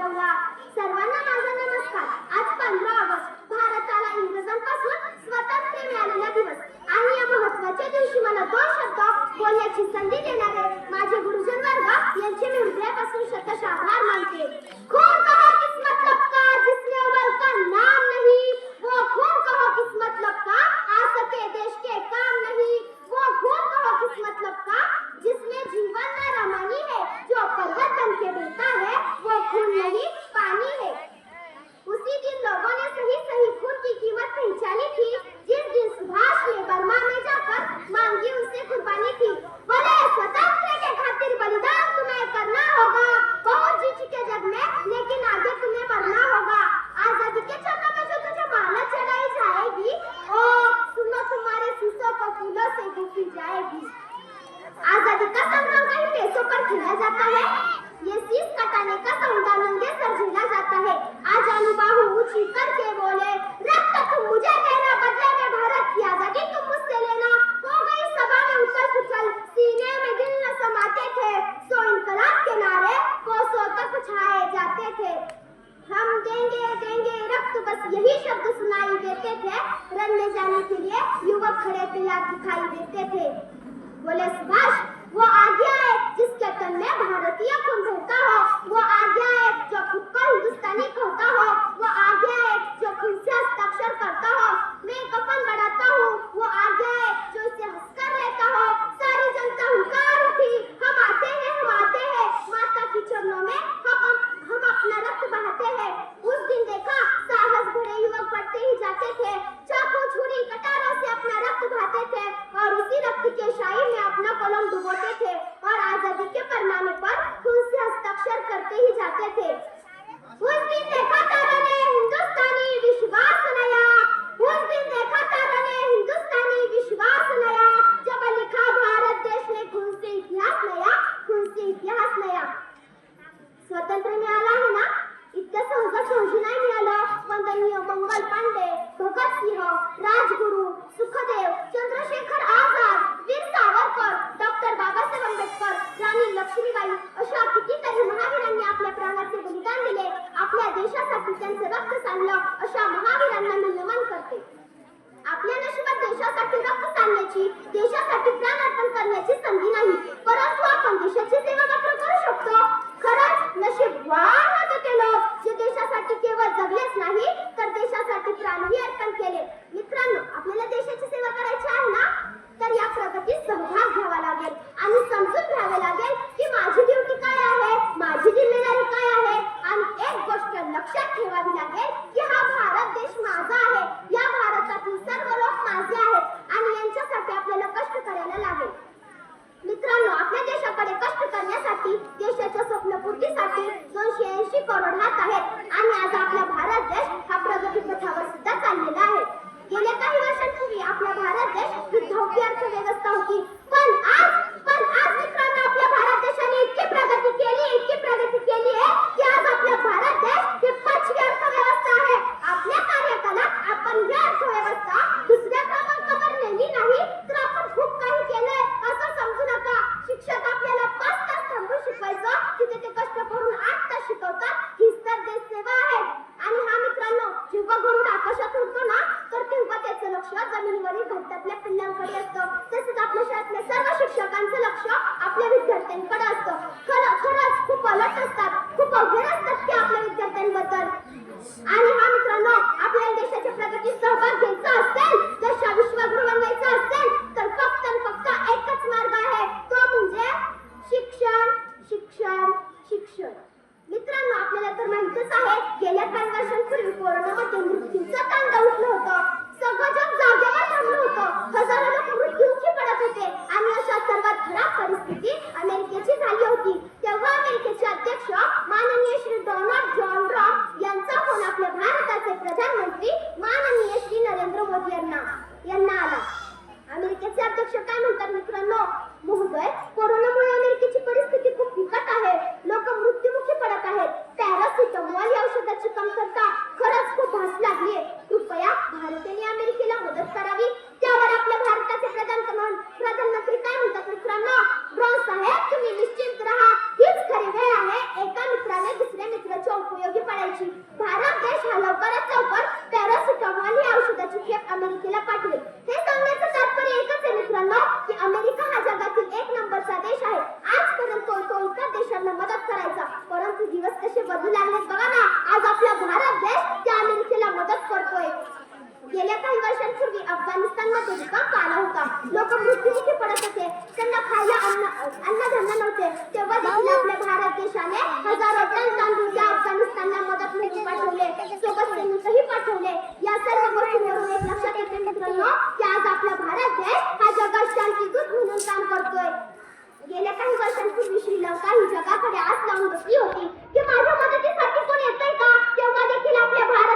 घडवला. सर्वांना माझा नमस्कार. आज 15 ऑगस्ट भारताला इंग्रजांपासून स्वातंत्र्य मिळालेला दिवस आणि या महत्त्वाच्या दिवशी मला 2 शब्द बोलण्याची संधी देणारे माझे गुरुजन वर्ग यांचे मी हृदयापासून शतशः आभार मानते. खून कहो किस्मत लपका जिसने अव्वल का नाम नहीं, वो खून कहो किस्मत लपका आ सके देश के काम नहीं, वो खून कहो किस्मत लपका जिसमें जीवन न रमानी है, जो पर्वत बन के बहता है वो खून नहीं पानी है. उसी दिन लोगों ने सही सही खून की कीमत पहचानी थी जिस दिन सुभाष ने बर्मा में जाकर मांगी उनसे कुर्बानी थी. बोले स्वतंत्र के खातिर बलिदान तुम्हें करना होगा, बहुत जी चुके जग में लेकिन आगे तुम्हें मरना होगा. आजादी के चरणों में जो तुझे माला चढ़ाई जाएगी, ओ सुनो तुम्हारे शीशों को फूलों से गुफी जाएगी. आजादी का संग्राम कहीं पैसों पर खेला जाता है, ये शीश कटाने का सौदा नंगे सर झेला जाता है. आज अनुबाहु ऊंची करके बोले रक्त तुम मुझे देना, बदले में भारत की आजादी तुम मुझसे लेना. हो गई सभा में उछल पुछल, सीने में दिल न समाते थे, सो इनकलाब के नारे कोसों तक छाए जाते थे. हम देंगे देंगे रक्त बस यही शब्द सुनाई देते थे, रण में जाने के लिए युवक खड़े तैयार दिखाई देते थे. बोले सुभाष वो आज्ञा है जिसके तन में भारतीय खून बहता हो, वो आज्ञा है जो खुद को हिंदुस्तानी कहता हो, वो आज्ञा है जो खुद से हस्ताक्षर करता हो. मैं कफन बढ़ाता हूँ, वो आज्ञा है जो इसे हंसकर लेता हो. सारी जनता हुंकार उठी, हम आते हैं माता की चरणों में हम अपना रक्त बहाते हैं. उस दिन देखा साहस भरे युवक बढ़ते ही जाते थे, चाकू छुरी कटारों से अपना रक्त बहाते थे और उसी रक्त के शाही में अपना कलम डुबोते थे और आजादी के फरमाने पर खून से हस्ताक्षर करते ही जाते थे. उस दिन देखा तारा ने हिंदुस्तानी विश्वास नया, उस दिन देखा तारा ने हिंदुस्तानी विश्वास नया, जब लिखा भारत देश ने खून से इतिहास नया, खून से इतिहास नया. स्वतंत्र मिळाला आहे ना, इतक्या सहज सहजी नाही मिळालं. वंदनीय मंगल पांडे, भगतसिंह, राजगुरू, सुखदेव, चंद्रशेखर आझाद, वीर सावरकर, डॉक्टर बाबासाहेब आंबेडकर, राणी लक्ष्मीबाई अशा कितीतरी महावीरांनी आपल्या प्राणाचे बलिदान दिले. आपल्या देशासाठी त्यांचे रक्त सांडलं. अशा महावीरांना मी नमन करते. आपल्या नशिबात देशासाठी रक्त सांडण्याची, देशासाठी प्राण अर्पण करण्याची संधी नाही, परंतु आपण देशाची सेवा मात्र करू शकतो. खरंच नशीबवान होते ते लोक जे देशासाठी केवळ जगलेच नाही तर देशासाठी प्राणही अर्पण केले. मित्रांनो, आपल्याला देशाची सेवा करायची आहे ना, तर या प्रगतीत सहभाग घ्यावा लागेल आणि समजून घ्यावे लागेल की माझी ड्युटी काय आहे, माझी जिम्मेदारी काय आहे. आणि एक गोष्ट लक्षात ठेवावी लागेल की हा भारत देश माझा आहे, या भारतातील सर्व लोक माझे आहेत आणि यांच्यासाठी आपल्याला कष्ट करायला लागेल. मित्रांनो, आपल्या देशाकडे कष्ट करण्यासाठी, देशाच्या स्वप्नपूर्तीसाठी 280 करोड हात आहेत आणि आज आपला भारत देश हा प्रगती पथावर सुद्धा चाललेला आहे. गेल्या काही वर्षांपूर्वी आपला भारत देश विद्यार्थी अर्थव्यवस्था होती, पण आज मित्रांनो आपल्या भारत देशाने इतकी प्रगती केली आहे की आज आपला भारत देश ही 5वी अर्थव्यवस्था आहे. आपल्या कार्यकालात आपण ही अर्थव्यवस्था दुसऱ्या क्रमांकावर नेली नाही तर आपण खूप काही केलंय असं समजू नका. शिक्षक आपल्याला 5 तास थांबून शिकवायचं, तिथे ते कष्ट करून 8 तास शिकवतात. हीच तर देश सेवा आहे. आणि हा मित्रांनो, जेव्हा गरुड आकाशात उडतो ना, तर तेव्हा त्याचं लक्ष जमिनीवरील घरट्यातल्या पिल्लांकडे असतं. तसेच आपल्या शाळेतल्या सर्व शिक्षकांचं लक्ष आपल्या विद्यार्थ्यांकडे असतं. खरंच खूप अलर्ट असतात, खूप अवेअर असतात ते आपल्या विद्यार्थ्यांबद्दल. आणि हा मित्रांनो, आपल्याला देशाच्या प्रगतीत सहभाग घ्यायचा असेल, देशा विश्वगुरू बनवायचा असेल तर फक्त आणि फक्त एकच मार्ग आहे, तो म्हणजे शिक्षण शिक्षण शिक्षण. मित्रांनो, आपल्याला तर माहितच आहे गेल्या काही वर्षांपूर्वी कोरोनामध्ये मृत्यूचं तांडव उठलं होतं. सगळं जग जागेवर थांबलं होतं. हजारो लोक मृत्युमुखी पडत होते आणि अशा सर्वात खराब परिस्थिती अमेरिकेची झाली होती. तेव्हा अमेरिकेचे अध्यक्ष माननीय श्री डोनाल्ड जॉन ट्रम्प यांचा फोन आपल्या भारताचे प्रधानमंत्री माननीय श्री नरेंद्र मोदी यांना आला. अमेरिकेचे अध्यक्ष काय म्हणतात मित्रांनो, महोदय, कोरोनामुळे अमेरिकेची परिस्थिती खूप बिकट आहे, लोक मृत्युमुखी पडत आहेत, पॅरासिटामॉल या औषधाची कमतरता खरंच खूप भास लागली आहे, कृपया भारताने अमेरिकेला मदत करावी. त्यावर आपल्या भारताचे प्रधानमंत्री काय म्हणतात मित्रांनो, ब्रॉन साहेब तुम्ही निश्चिंत राहा, हीच खरी वेळ आहे एका मित्राने दुसऱ्या मित्राच्या उपयोग गेल्या काही वर्षांपूर्वी श्रीलंका ही जगाकडे आस लावून बसली होती की माझ्या मदतीसाठी कोण येतंय का, तेव्हा देखील आपल्या भारत